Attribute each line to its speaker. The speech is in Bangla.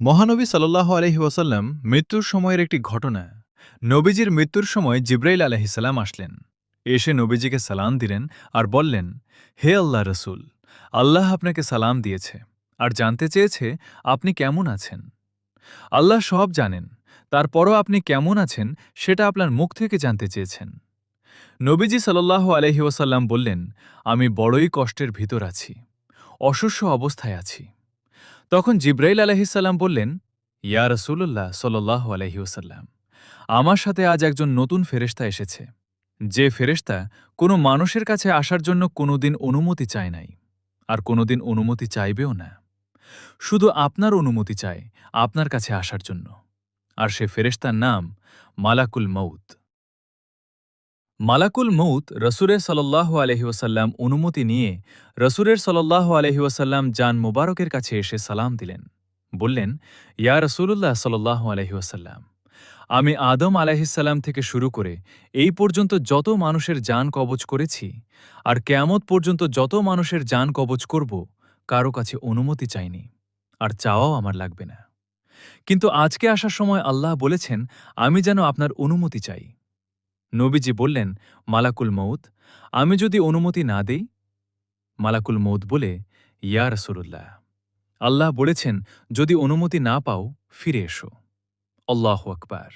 Speaker 1: মহানবী সাল্লাল্লাহু আলাইহি ওয়াসাল্লাম মৃত্যুর সময়ের একটি ঘটনা। নবীজির মৃত্যুর সময় জিব্রাইল আলাইহিসসালাম আসলেন। এসে নবীজিকে সালাম দিলেন আর বললেন, হে আল্লাহ রসুল, আল্লাহ আপনাকে সালাম দিয়েছে আর জানতে চেয়েছে আপনি কেমন আছেন। আল্লাহ সব জানেন, তারপরও আপনি কেমন আছেন সেটা আপনার মুখ থেকে জানতে চেয়েছেন। নবীজি সাল্লাল্লাহু আলাইহি ওয়াসাল্লাম বললেন, আমি বড়ই কষ্টের ভিতর আছি, অসুস্থ অবস্থায় আছি। তখন জিব্রাইল আলাইহিসসালাম বললেন, ইয়া রাসূলুল্লাহ সাল্লাল্লাহু আলাইহি ওয়াসাল্লাম, আমার সাথে আজ একজন নতুন ফেরেশতা এসেছে, যে ফেরেশতা কোনো মানুষের কাছে আসার জন্য কোনোদিন অনুমতি চায় নাই আর কোনোদিন অনুমতি চাইবেও না। শুধু আপনার অনুমতি চায় আপনার কাছে আসার জন্য। আর সে ফেরেশতার নাম মালাকুল মউত। মালাকুল মউত রসুলের সাল্লাল্লাহু আলাইহি ওয়াসাল্লাম অনুমতি নিয়ে রসুলের সাল্লাল্লাহু আলাইহি ওয়াসাল্লাম জান মুবারকের কাছে এসে সালাম দিলেন। বললেন, ইয়া রাসূলুল্লাহ সাল্লাল্লাহু আলাইহি ওয়াসাল্লাম, আমি আদম আলাইহিসসালাম থেকে শুরু করে এই পর্যন্ত যত মানুষের জান কবজ করেছি আর কিয়ামত পর্যন্ত যত মানুষের জান কবজ করব, কারো কাছে অনুমতি চাইনি আর চাওয়াও আমার লাগবে না। কিন্তু আজকে আসার সময় আল্লাহ বলেছেন আমি যেন আপনার অনুমতি চাই। নবীজি বললেন, মালাকুল মউত, আমি যদি অনুমতি না দেই? মালাকুল মউত বলে, ইয়া রাসূলুল্লাহ, আল্লাহ বলেছেন যদি অনুমতি না পাও ফিরে এসো। আল্লাহু আকবার।